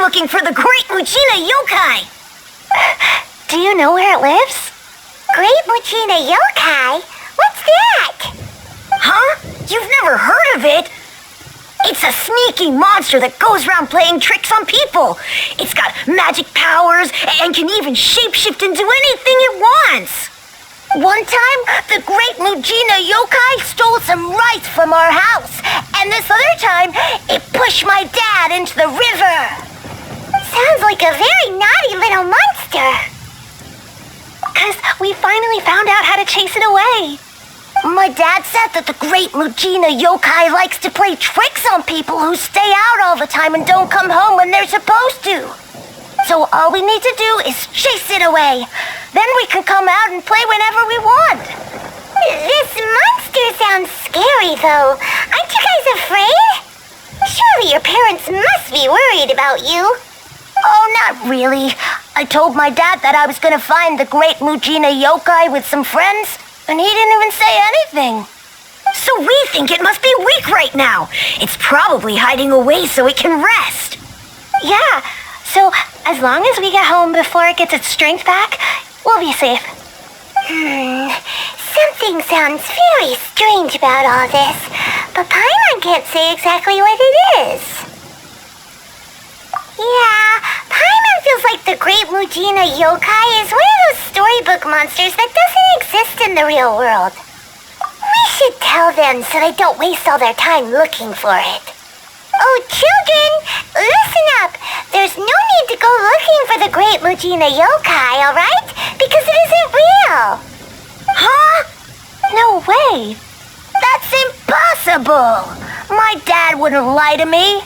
I'm looking for the Great Mujina Yokai. Do you know where it lives? Great Mujina Yokai? What's that? Huh? You've never heard of it? It's a sneaky monster that goes around playing tricks on people. It's got magic powers and can even shapeshift into anything it wants. One time, the Great Mujina Yokai stole some rice from our house. And this other time, it pushed my dad into the river. Sounds like a very naughty little monster. 'Cause we finally found out how to chase it away. My dad said that the Great Mujina Yokai likes to play tricks on people who stay out all the time and don't come home when they're supposed to. So all we need to do is chase it away. Then we can come out and play whenever we want. This monster sounds scary, though. Aren't you guys afraid? Surely your parents must be worried about you. Oh, not really. I told my dad that I was going to find the Great Mujina Yokai with some friends, and he didn't even say anything. So we think it must be weak right now. It's probably hiding away so it can rest. Yeah, so as long as we get home before it gets its strength back, we'll be safe. Something sounds very strange about all this, but Paimon can't say exactly what it is. Yeah, Paimon feels like the Great Mujina Yokai is one of those storybook monsters that doesn't exist in the real world. We should tell them so they don't waste all their time looking for it. Oh, children, listen up. There's no need to go looking for the Great Mujina Yokai, alright? Because it isn't real. Huh? No way. That's impossible. My dad wouldn't lie to me.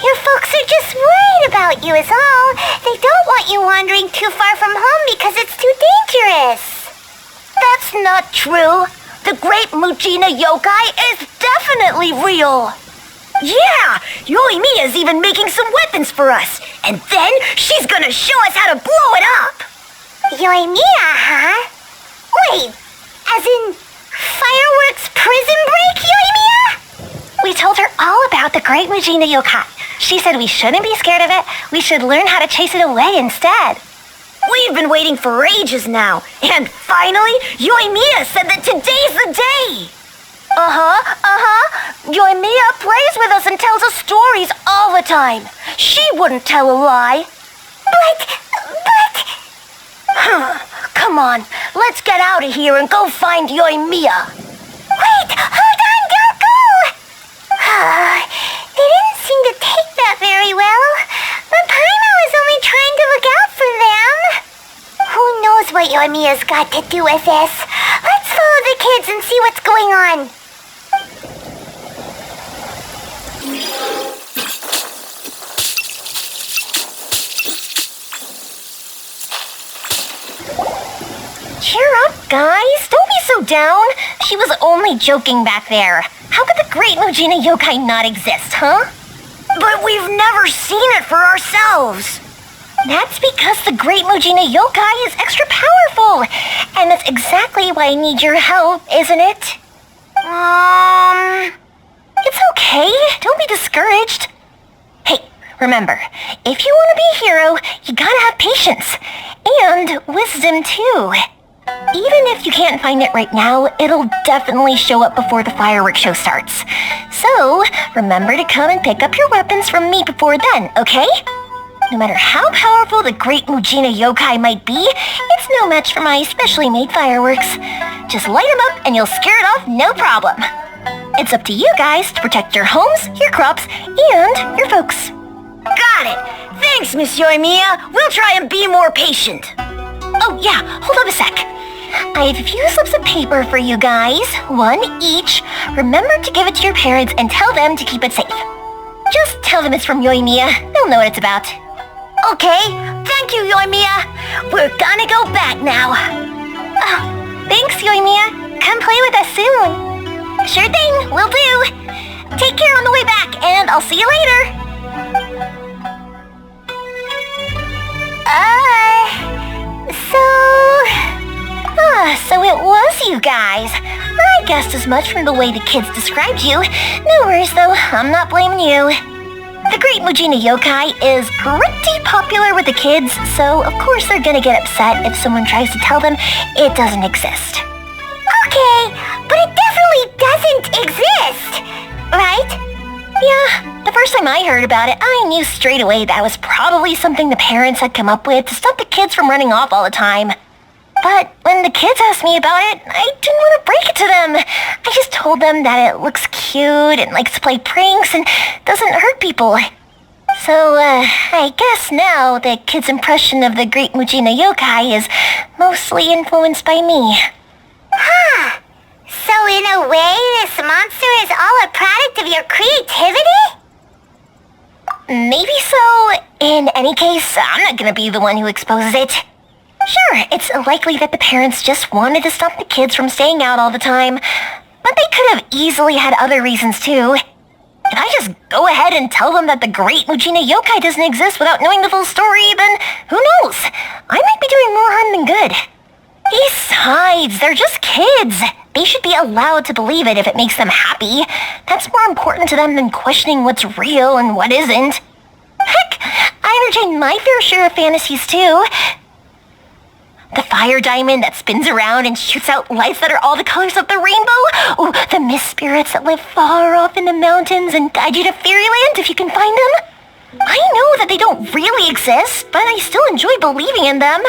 Your folks are just worried about you is all. They don't want you wandering too far from home because it's too dangerous. That's not true. The Great Mujina Yokai is definitely real. Yeah, Yoimiya'S even making some weapons for us. And then she's gonna show us how to blow it up. Yoimiya, huh? Wait, as in fireworks prison break, Yoimiya? We told her all about the Great Mujina Yokai. She said we shouldn't be scared of it. We should learn how to chase it away instead. We've been waiting for ages now. And finally, Yoimiya said that today's the day. Yoimiya plays with us and tells us stories all the time. She wouldn't tell a lie. But... Come on, let's get out of here and go find Yoimiya. Wait, hold on, don't go! They didn't seem to take that very well. But Paimon was only trying to look out for them. Who knows what Yoimiya's got to do with this? Let's follow the kids and see what's going on. Cheer up, guys. Don't be so down. She was only joking back there. How could the Great Mujina Yokai not exist, huh? But we've never seen it for ourselves. That's because the Great Mujina Yokai is extra powerful. And that's exactly why I need your help, isn't it? It's okay. Don't be discouraged. Hey, remember, if you want to be a hero, you gotta have patience. And wisdom, too. Even if you can't find it right now, it'll definitely show up before the fireworks show starts. So, remember to come and pick up your weapons from me before then, okay? No matter how powerful the Great Mujina Yokai might be, it's no match for my specially made fireworks. Just light them up and you'll scare it off no problem. It's up to you guys to protect your homes, your crops, and your folks. Got it! Thanks, Miss Yoimiya. We'll try and be more patient. Oh yeah, hold up a sec. I have a few slips of paper for you guys, one each. Remember to give it to your parents and tell them to keep it safe. Just tell them it's from Yoimiya. They'll know what it's about. Okay, thank you, Yoimiya. We're gonna go back now. Oh, thanks, Yoimiya. Come play with us soon. Sure thing, will do. Take care on the way back, and I'll see you later. So it was you guys. I guessed as much from the way the kids described you. No worries, though. I'm not blaming you. The Great Mujina Yokai is pretty popular with the kids, so of course they're gonna get upset if someone tries to tell them it doesn't exist. Okay, but it definitely doesn't exist, right? Yeah, the first time I heard about it, I knew straight away that was probably something the parents had come up with to stop the kids from running off all the time. But when the kids asked me about it, I didn't want to break it to them. I just told them that it looks cute and likes to play pranks and doesn't hurt people. So, I guess now the kids' impression of the Great Mujina Yokai is mostly influenced by me. Huh. So in a way, this monster is all a product of your creativity? Maybe so. In any case, I'm not gonna be the one who exposes it. Sure, it's likely that the parents just wanted to stop the kids from staying out all the time, but they could have easily had other reasons too. If I just go ahead and tell them that the Great Mujina Yokai doesn't exist without knowing the full story, then who knows? I might be doing more harm than good. Besides, they're just kids. They should be allowed to believe it if it makes them happy. That's more important to them than questioning what's real and what isn't. Heck, I entertain my fair share of fantasies too. The fire diamond that spins around and shoots out lights that are all the colors of the rainbow. Oh, the mist spirits that live far off in the mountains and guide you to fairyland if you can find them. I know that they don't really exist, but I still enjoy believing in them.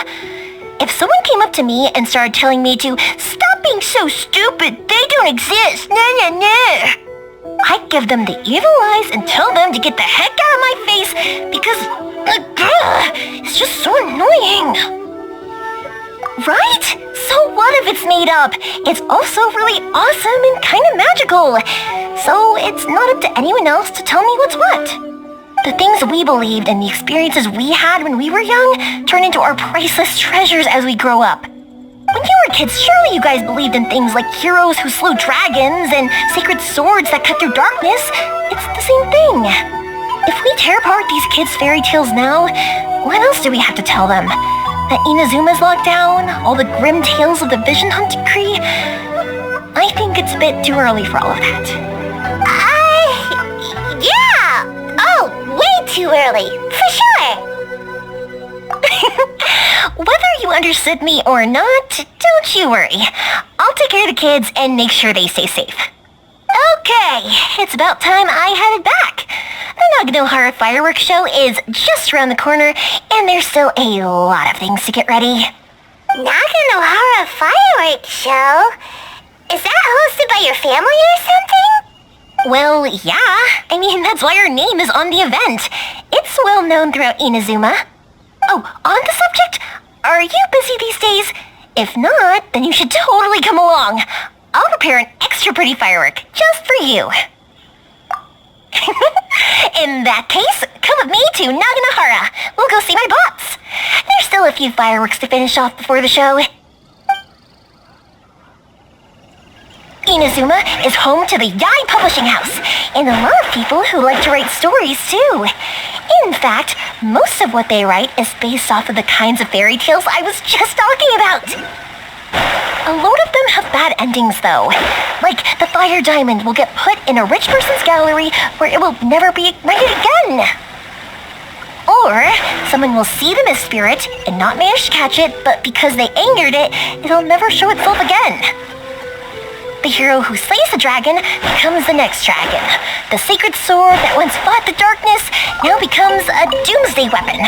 If someone came up to me and started telling me to stop being so stupid, they don't exist, I'd give them the evil eyes and tell them to get the heck out of my face because, it's just so annoying. Right? So what if it's made up? It's also really awesome and kind of magical. So it's not up to anyone else to tell me what's what. The things we believed and the experiences we had when we were young turn into our priceless treasures as we grow up. When you were kids, surely you guys believed in things like heroes who slew dragons and sacred swords that cut through darkness. It's the same thing. If we tear apart these kids' fairy tales now, what else do we have to tell them? That Inazuma's locked down? All the grim tales of the Vision Hunt Decree? I think it's a bit too early for all of that. Yeah! Oh, way too early, for sure! Whether you understood me or not, don't you worry. I'll take care of the kids and make sure they stay safe. Okay, it's about time I headed back. The Naganohara fireworks show is just around the corner, and there's still a lot of things to get ready. Naganohara fireworks show? Is that hosted by your family or something? Well, yeah. I mean, that's why our name is on the event. It's well known throughout Inazuma. Oh, on the subject, are you busy these days? If not, then you should totally come along. I'll prepare an extra pretty firework just for you. In that case, come with me to Naganohara. We'll go see my bots. There's still a few fireworks to finish off before the show. Inazuma is home to the Yai Publishing House, and a lot of people who like to write stories too. In fact, most of what they write is based off of the kinds of fairy tales I was just talking about. A load of them have bad endings though. Like the fire diamond will get put in a rich person's gallery where it will never be ignited again. Or someone will see the mist spirit and not manage to catch it, but because they angered it, it'll never show itself again. The hero who slays the dragon becomes the next dragon. The sacred sword that once fought the darkness now becomes a doomsday weapon.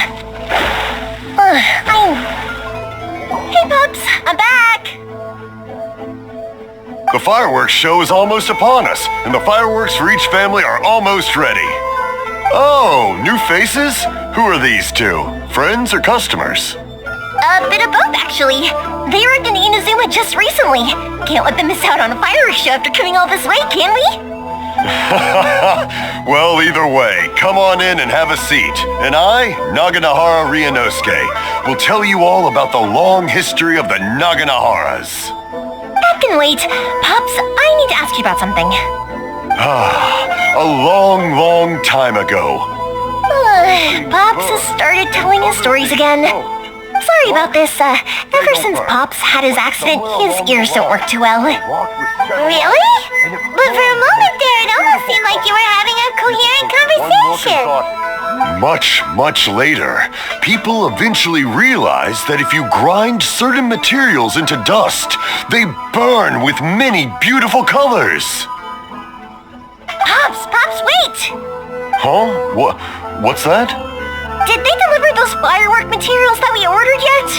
Hey Pops, I'm back! The fireworks show is almost upon us, and the fireworks for each family are almost ready. Oh, new faces? Who are these two? Friends or customers? A bit of both, actually. They arrived in Inazuma just recently. Can't let them miss out on a fireworks show after coming all this way, can we? Well, either way, come on in and have a seat. And I, Naganohara Ryunosuke, will tell you all about the long history of the Naganoharas. That can wait. Pops, I need to ask you about something. A long, long time ago. Pops has started telling his stories again. Sorry about this. Ever since Pops had his accident, his ears don't work too well. Really? But for a moment there, it almost seemed like you were having a a coherent conversation. Much later, people eventually realized that if you grind certain materials into dust, they burn with many beautiful colors. Pops, wait! Huh? What's that? Did they deliver those firework materials that we ordered yet?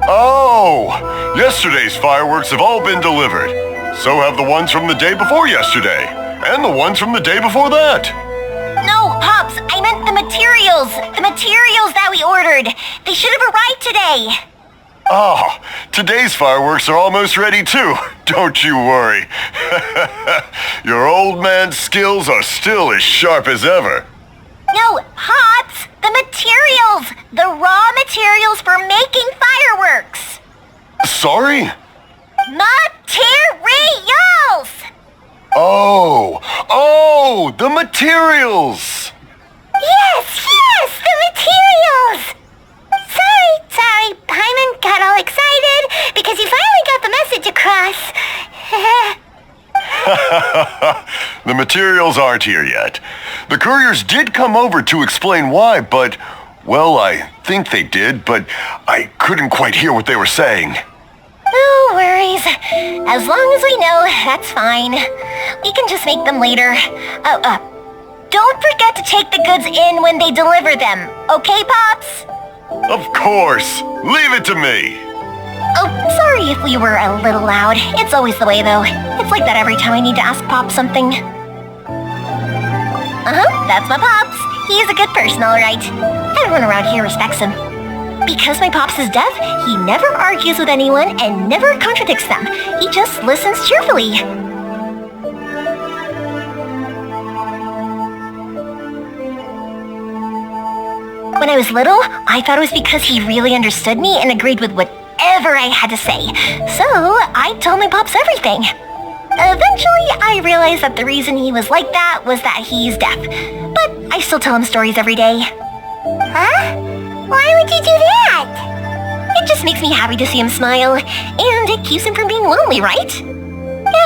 Oh! Yesterday's fireworks have all been delivered. So have the ones from the day before yesterday. And the ones from the day before that. No, Pops, I meant the materials. The materials that we ordered. They should have arrived today. Oh, today's fireworks are almost ready too. Don't you worry. Your old man's skills are still as sharp as ever. No, Pops, the materials. The raw materials for making fireworks. Sorry? Materials! Oh, the materials! Yes, the materials! Sorry, Paimon got all excited because he finally got the message across. The materials aren't here yet. The couriers did come over to explain why, but, well, I think they did, but I couldn't quite hear what they were saying. No worries. As long as we know, that's fine. We can just make them later. Don't forget to take the goods in when they deliver them. Okay, Pops? Of course. Leave it to me. Oh, sorry if we were a little loud. It's always the way, though. It's like that every time I need to ask Pop something. That's my Pops. He's a good person, all right. Everyone around here respects him. Because my Pops is deaf, he never argues with anyone and never contradicts them. He just listens cheerfully. When I was little, I thought it was because he really understood me and agreed with whatever I had to say. So I told my Pops everything. Eventually, I realized that the reason he was like that was that he's deaf. But I still tell him stories every day. Huh? Why would you do that? It just makes me happy to see him smile, and it keeps him from being lonely, right?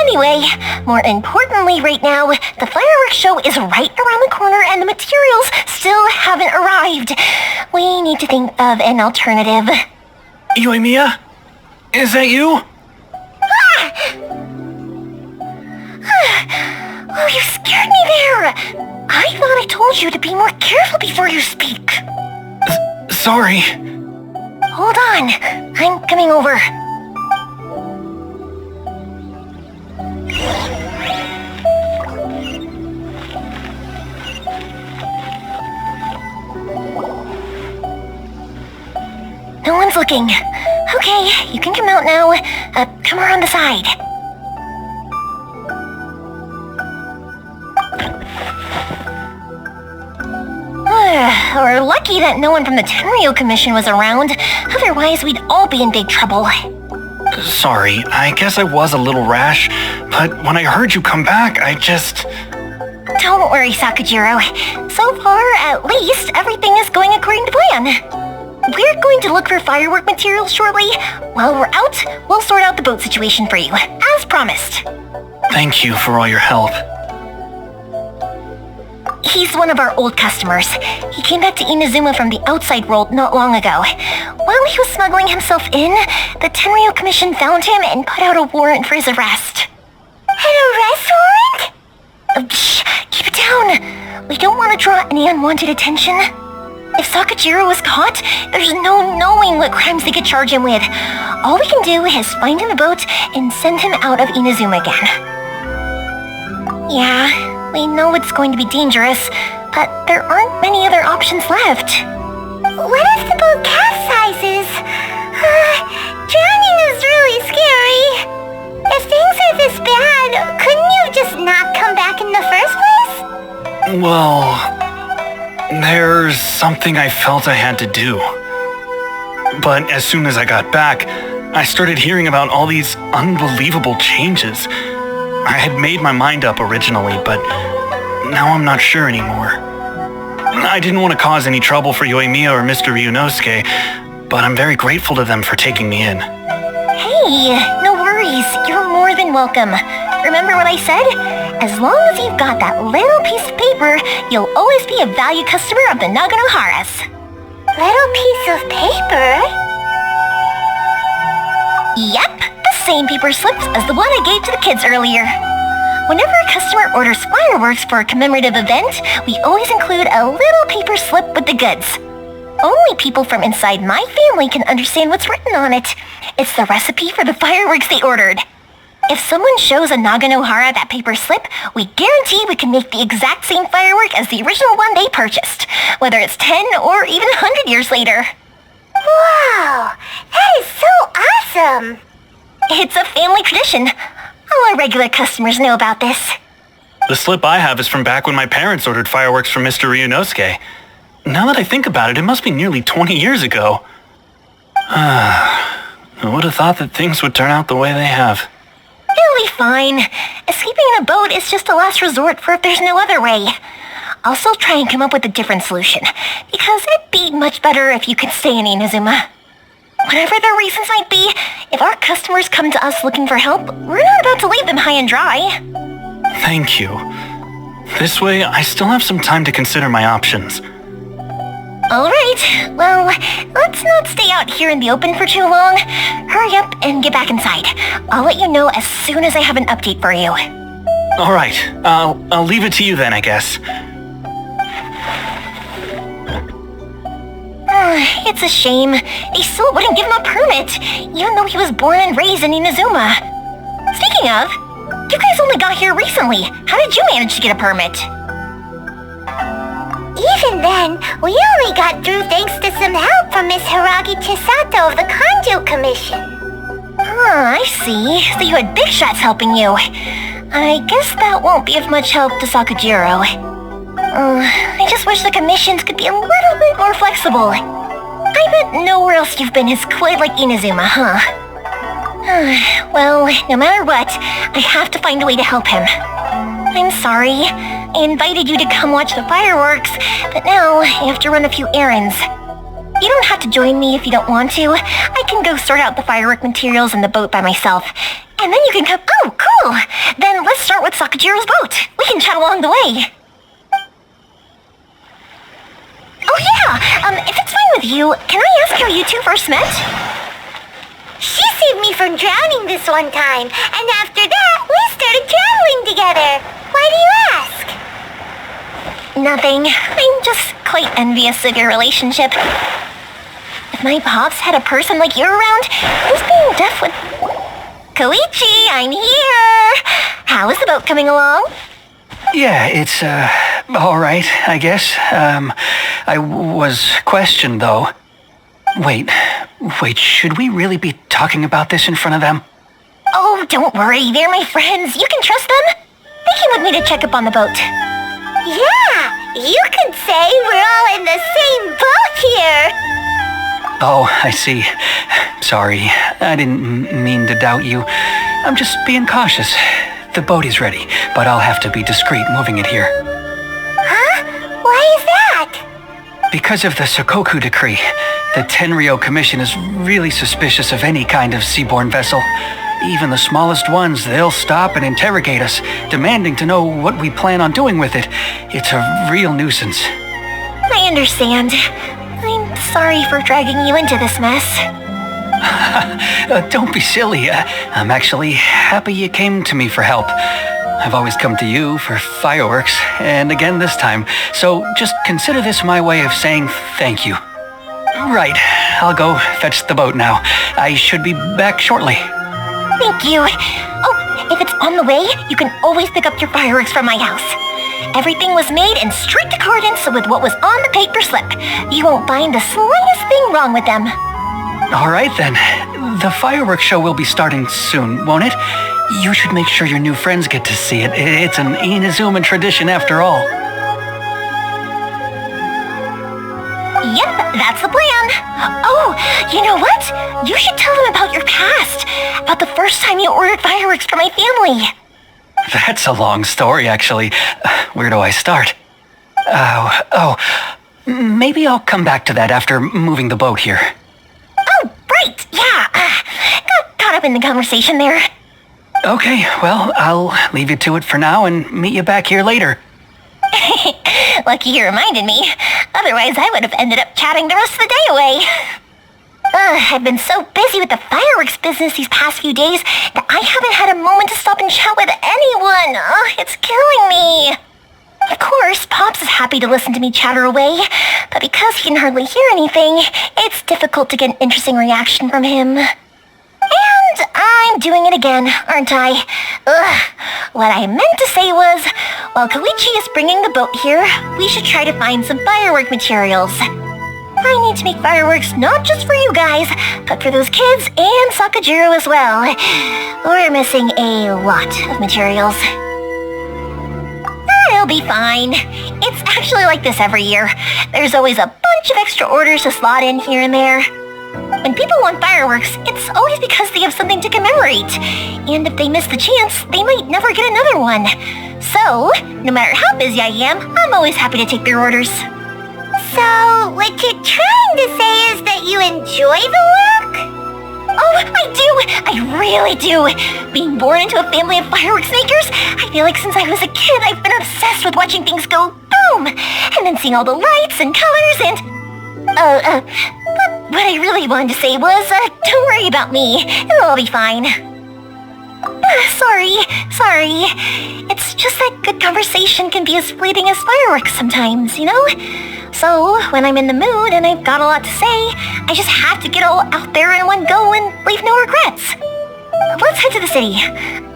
Anyway, more importantly right now, the fireworks show is right around the corner and the materials still haven't arrived. We need to think of an alternative. Yoimiya? Is that you? Oh, you scared me there! I thought I told you to be more careful before you speak. Sorry. Hold on, I'm coming over. No one's looking. Okay, you can come out now. Come around the side. We're lucky that no one from the Tenryo Commission was around. Otherwise, we'd all be in big trouble. Sorry, I guess I was a little rash, but when I heard you come back, I just... Don't worry, Sakajiro. So far, at least, everything is going according to plan. We're going to look for firework materials shortly. While we're out, we'll sort out the boat situation for you, as promised. Thank you for all your help. He's one of our old customers. He came back to Inazuma from the outside world not long ago. While he was smuggling himself in, the Tenryo Commission found him and put out a warrant for his arrest. An arrest warrant? Shh, keep it down. We don't want to draw any unwanted attention. If Sakajiro was caught, there's no knowing what crimes they could charge him with. All we can do is find him a boat and send him out of Inazuma again. Yeah, we know it's going to be dangerous, but there aren't many other options left. What if the boat capsizes? Drowning is really scary. If things are this bad, couldn't you have just not come back in the first place? Well, there's something I felt I had to do. But as soon as I got back, I started hearing about all these unbelievable changes. I had made my mind up originally, but now I'm not sure anymore. I didn't want to cause any trouble for Yoimiya or Mr. Ryunosuke, but I'm very grateful to them for taking me in. Hey, no worries. You're more than welcome. Remember what I said? As long as you've got that little piece of paper, you'll always be a valued customer of the Naganoharas. Little piece of paper? Yep, the same paper slips as the one I gave to the kids earlier. Whenever a customer orders fireworks for a commemorative event, we always include a little paper slip with the goods. Only people from inside my family can understand what's written on it. It's the recipe for the fireworks they ordered. If someone shows a Naganohara that paper slip, we guarantee we can make the exact same firework as the original one they purchased, whether it's 10 or even 100 years later. Wow, that is so awesome! It's a family tradition. All our regular customers know about this. The slip I have is from back when my parents ordered fireworks from Mr. Ryunosuke. Now that I think about it, it must be nearly 20 years ago. I would have thought that things would turn out the way they have. It'll be fine. Escaping in a boat is just a last resort for if there's no other way. I'll still try and come up with a different solution, because it'd be much better if you could stay in Inazuma. Whatever their reasons might be, if our customers come to us looking for help, we're not about to leave them high and dry. Thank you. This way, I still have some time to consider my options. All right, well, let's not stay out here in the open for too long. Hurry up and get back inside. I'll let you know as soon as I have an update for you. All right, I'll leave it to you then, I guess. It's a shame. They still wouldn't give him a permit, even though he was born and raised in Inazuma. Speaking of, you guys only got here recently. How did you manage to get a permit? Even then, we only got through thanks to some help from Miss Hiragi Chisato of the Kanjo Commission. I see. So you had big shots helping you. I guess that won't be of much help to Sakujiro. I just wish the commissions could be a little bit more flexible. I bet nowhere else you've been is quite like Inazuma, huh? Well, no matter what, I have to find a way to help him. I'm sorry. I invited you to come watch the fireworks, but now I have to run a few errands. You don't have to join me if you don't want to. I can go sort out the firework materials in the boat by myself. And then you can come... Oh, cool! Then let's start with Sakujiro's boat. We can chat along the way. Oh yeah! If it's fine with you, can I ask how you two first met? She saved me from drowning this one time, and after that, we started traveling together. Why do you ask? Nothing. I'm just quite envious of your relationship. If my pops had a person like you around, who's being deaf would... Koichi, I'm here! How is the boat coming along? Yeah, it's, all right, I guess. I was questioned, though. Wait, should we really be talking about this in front of them? Oh, don't worry, they're my friends. You can trust them. They came with me to check up on the boat. Yeah, you could say we're all in the same boat here. Oh, I see. Sorry, I didn't mean to doubt you. I'm just being cautious. The boat is ready, but I'll have to be discreet moving it here. Huh? Why is that? Because of the Sokoku decree, the Tenryo Commission is really suspicious of any kind of seaborne vessel. Even the smallest ones, they'll stop and interrogate us, demanding to know what we plan on doing with it. It's a real nuisance. I understand. I'm sorry for dragging you into this mess. Don't be silly. I'm actually happy you came to me for help. I've always come to you for fireworks, and again this time, so just consider this my way of saying thank you. Right, I'll go fetch the boat now. I should be back shortly. Thank you. Oh, if it's on the way, you can always pick up your fireworks from my house. Everything was made in strict accordance with what was on the paper slip. You won't find the slightest thing wrong with them. All right then. The fireworks show will be starting soon, won't it? You should make sure your new friends get to see it. It's an Inazuma tradition after all. Yep, that's the plan. Oh, you know what? You should tell them about your past. About the first time you ordered fireworks for my family. That's a long story, actually. Where do I start? Maybe I'll come back to that after moving the boat here. Oh, right, yeah. Got caught up in the conversation there. Okay, well, I'll leave you to it for now and meet you back here later. Lucky you reminded me. Otherwise, I would have ended up chatting the rest of the day away. I've been so busy with the fireworks business these past few days that I haven't had a moment to stop and chat with anyone. It's killing me. Of course, Pops is happy to listen to me chatter away, but because he can hardly hear anything, it's difficult to get an interesting reaction from him. And I'm doing it again, aren't I? What I meant to say was, while Koichi is bringing the boat here, we should try to find some firework materials. I need to make fireworks not just for you guys, but for those kids and Sakajiro as well. We're missing a lot of materials. It'll be fine. It's actually like this every year. There's always a bunch of extra orders to slot in here and there. When people want fireworks, it's always because they have something to commemorate. And if they miss the chance, they might never get another one. So, no matter how busy I am, I'm always happy to take their orders. So, what you're trying to say is that you enjoy the work? Oh, I do! I really do! Being born into a family of fireworks makers, I feel like since I was a kid, I've been obsessed with watching things go boom! And then seeing all the lights and colors and... What I really wanted to say was, don't worry about me. It'll all be fine. Sorry. It's just that good conversation can be as fleeting as fireworks sometimes, you know? So, when I'm in the mood and I've got a lot to say, I just have to get all out there in one go and leave no regrets. Let's head to the city.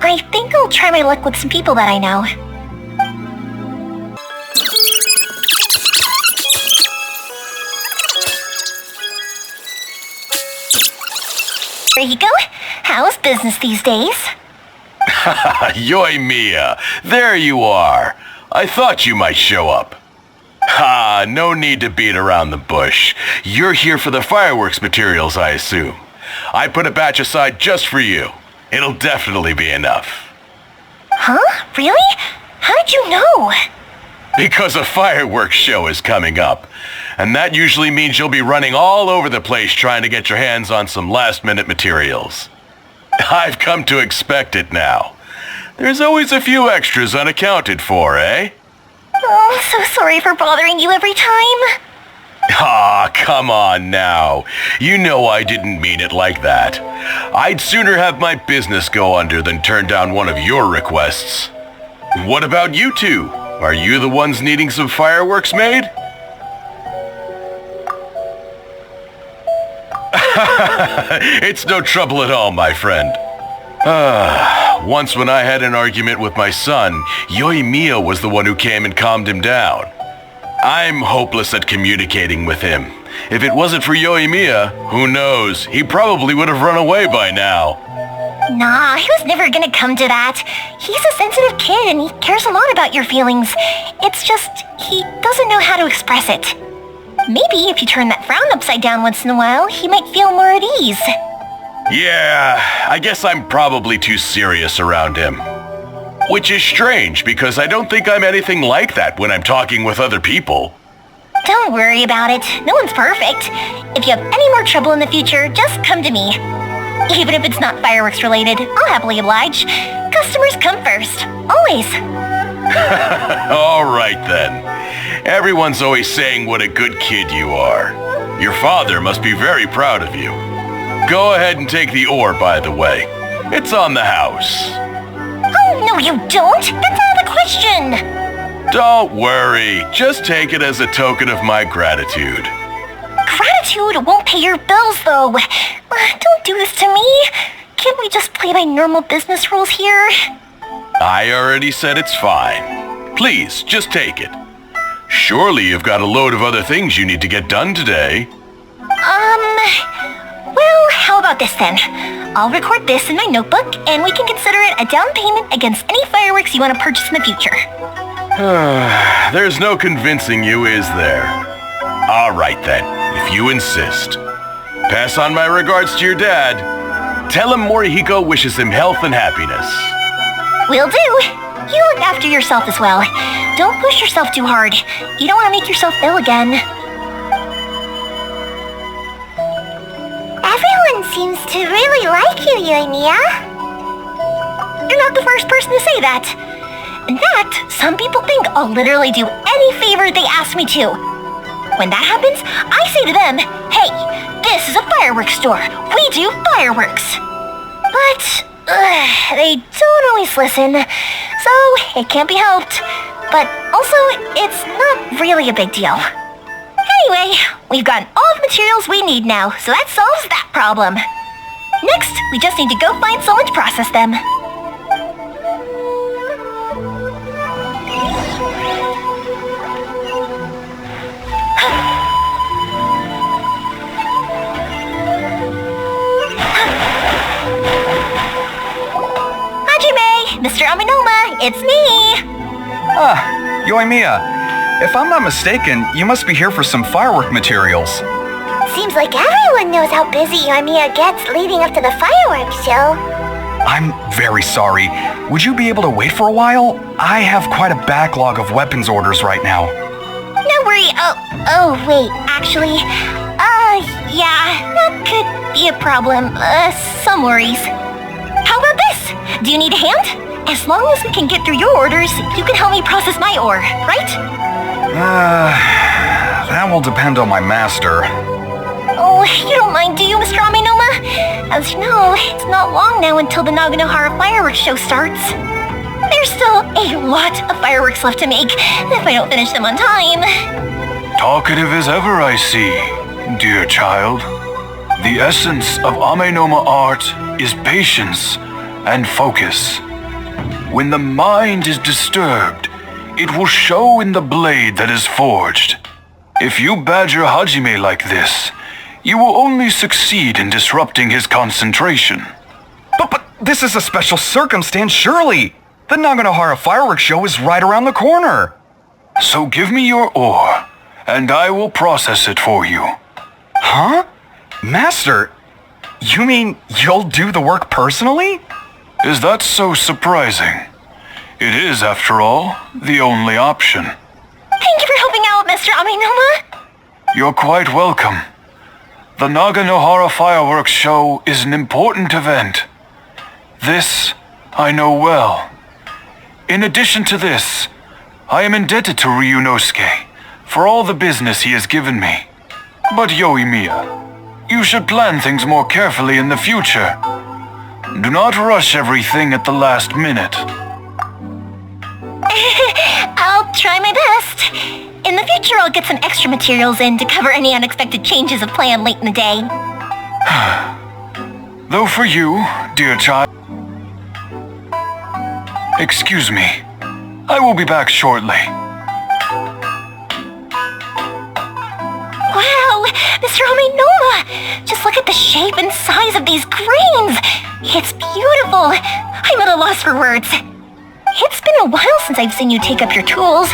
I think I'll try my luck with some people that I know. There you go. How's business these days? Yoimiya, there you are. I thought you might show up. No need to beat around the bush. You're here for the fireworks materials, I assume. I put a batch aside just for you. It'll definitely be enough. Huh? Really? How did you know? Because a fireworks show is coming up. And that usually means you'll be running all over the place trying to get your hands on some last-minute materials. I've come to expect it now. There's always a few extras unaccounted for, eh? Oh, I'm so sorry for bothering you every time. Come on now. You know I didn't mean it like that. I'd sooner have my business go under than turn down one of your requests. What about you two? Are you the ones needing some fireworks made? It's no trouble at all, my friend. Once when I had an argument with my son, Yoimiya was the one who came and calmed him down. I'm hopeless at communicating with him. If it wasn't for Yoimiya, who knows, he probably would have run away by now. Nah, he was never gonna come to that. He's a sensitive kid and he cares a lot about your feelings. It's just, he doesn't know how to express it. Maybe if you turn that frown upside down once in a while, he might feel more at ease. Yeah, I guess I'm probably too serious around him. Which is strange, because I don't think I'm anything like that when I'm talking with other people. Don't worry about it. No one's perfect. If you have any more trouble in the future, just come to me. Even if it's not fireworks related, I'll happily oblige. Customers come first. Always. All right then. Everyone's always saying what a good kid you are. Your father must be very proud of you. Go ahead and take the ore, by the way. It's on the house. Oh, no you don't. That's out of the question. Don't worry. Just take it as a token of my gratitude. Gratitude won't pay your bills, though. Don't do this to me. Can't we just play by normal business rules here? I already said it's fine. Please, just take it. Surely you've got a load of other things you need to get done today. Well, how about this then? I'll record this in my notebook, and we can consider it a down payment against any fireworks you want to purchase in the future. There's no convincing you, is there? All right then, if you insist. Pass on my regards to your dad. Tell him Morihiko wishes him health and happiness. Will do. You look after yourself as well. Don't push yourself too hard. You don't want to make yourself ill again. Everyone seems to really like you, Yoimiya. you're not the first person to say that. In fact, some people think I'll literally do any favor they ask me to. When that happens, I say to them, hey, this is a fireworks store. We do fireworks. But they don't always listen, so it can't be helped. But also, it's not really a big deal. Anyway, we've gotten all the materials we need now, so that solves that problem. Next, we just need to go find someone to process them. Hajime, Mr. Aminoma, it's me! Ah, Yoimiya. If I'm not mistaken, you must be here for some firework materials. Seems like everyone knows how busy Yoimiya gets leading up to the fireworks show. I'm very sorry. Would you be able to wait for a while? I have quite a backlog of weapons orders right now. No worry. Oh, wait, actually, yeah, that could be a problem. Some worries. How about this? Do you need a hand? As long as we can get through your orders, you can help me process my ore, right? That will depend on my master. Oh, you don't mind, do you, Mr. Aminoma? As you know, it's not long now until the Naganohara fireworks show starts. There's still a lot of fireworks left to make, if I don't finish them on time. Talkative as ever, I see, dear child. The essence of Amenoma art is patience and focus. When the mind is disturbed, it will show in the blade that is forged. If you badger Hajime like this, you will only succeed in disrupting his concentration. But this is a special circumstance, surely. The Naganohara fireworks show is right around the corner. So give me your ore, and I will process it for you. Huh? Master, you mean you'll do the work personally? Is that so surprising? It is, after all, the only option. Thank you for helping out, Mr. Aminoma. You're quite welcome. The Naganohara fireworks show is an important event. This I know well. In addition to this, I am indebted to Ryunosuke for all the business he has given me. But Yoimiya, you should plan things more carefully in the future. Do not rush everything at the last minute. I'll try my best. In the future, I'll get some extra materials in to cover any unexpected changes of plan late in the day. Though for you, dear child... Excuse me. I will be back shortly. Wow, Mr. Aminoma! Just look at the shape and size of these grains! It's beautiful! I'm at a loss for words. It's been a while since I've seen you take up your tools,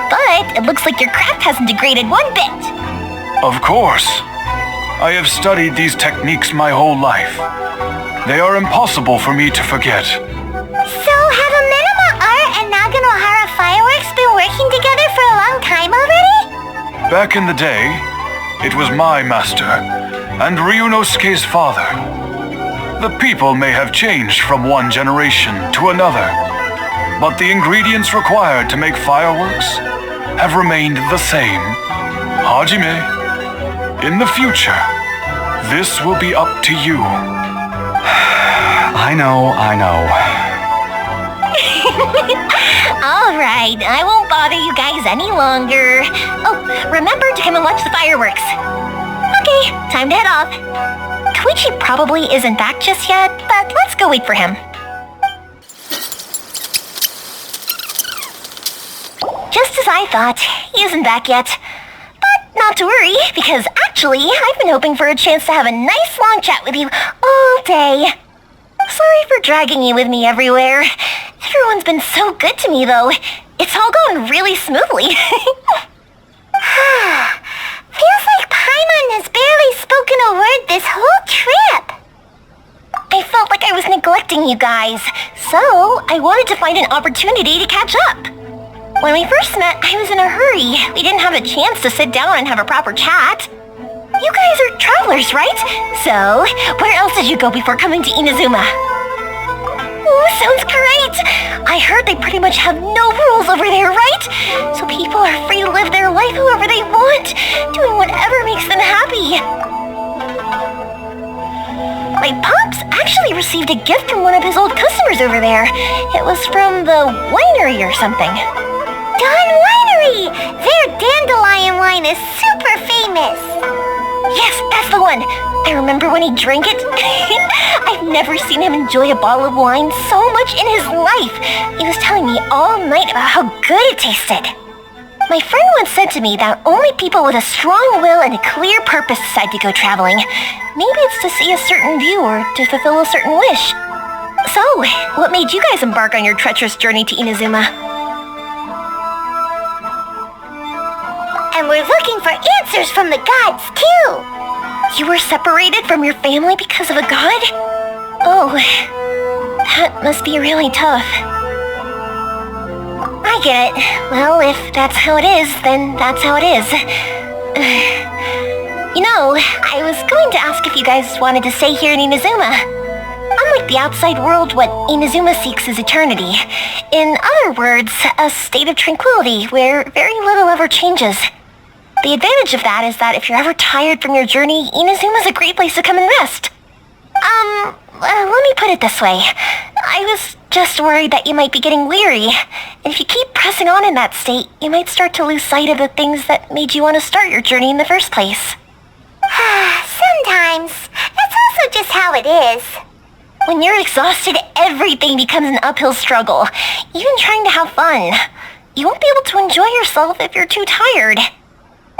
but it looks like your craft hasn't degraded one bit. Of course. I have studied these techniques my whole life. They are impossible for me to forget. So have Amenoma Art and Naganohara Fireworks been working together for a long time already? Back in the day, it was my master and Ryunosuke's father. The people may have changed from one generation to another, but the ingredients required to make fireworks have remained the same. Hajime, in the future, this will be up to you. I know. All right, I won't bother you guys any longer. Oh, remember to come and watch the fireworks. Okay, time to head off. Koichi probably isn't back just yet, but let's go wait for him. Just as I thought, he isn't back yet. But not to worry, because actually, I've been hoping for a chance to have a nice long chat with you all day. Sorry for dragging you with me everywhere. Everyone's been so good to me, though. It's all gone really smoothly. Feels like Paimon has barely spoken a word this whole trip. I felt like I was neglecting you guys, so I wanted to find an opportunity to catch up. When we first met, I was in a hurry. We didn't have a chance to sit down and have a proper chat. You guys are travelers, right? So, where else did you go before coming to Inazuma? sounds great! I heard they pretty much have no rules over there, right? So people are free to live their life however they want, doing whatever makes them happy. My pops actually received a gift from one of his old customers over there. It was from the winery or something. Dawn Winery! Their dandelion wine is super famous. Yes, that's the one. I remember when he drank it. I've never seen him enjoy a bottle of wine so much in his life. He was telling me all night about how good it tasted. My friend once said to me that only people with a strong will and a clear purpose decide to go traveling. Maybe it's to see a certain view or to fulfill a certain wish. So, what made you guys embark on your treacherous journey to Inazuma? And we're looking for answers from the gods, too. You were separated from your family because of a god? Oh, that must be really tough. I get it. Well, if that's how it is, then that's how it is. You know, I was going to ask if you guys wanted to stay here in Inazuma. Unlike the outside world, what Inazuma seeks is eternity. In other words, a state of tranquility where very little ever changes. The advantage of that is that if you're ever tired from your journey, Inazuma's a great place to come and rest. Let me put it this way. I was just worried that you might be getting weary. And if you keep pressing on in that state, you might start to lose sight of the things that made you want to start your journey in the first place. Sometimes. That's also just how it is. When you're exhausted, everything becomes an uphill struggle. Even trying to have fun. You won't be able to enjoy yourself if you're too tired.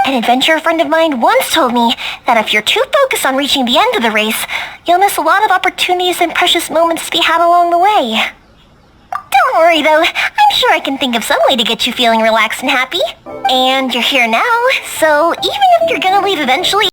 An adventurer friend of mine once told me that if you're too focused on reaching the end of the race, you'll miss a lot of opportunities and precious moments to be had along the way. Don't worry though, I'm sure I can think of some way to get you feeling relaxed and happy. And you're here now, so even if you're gonna leave eventually,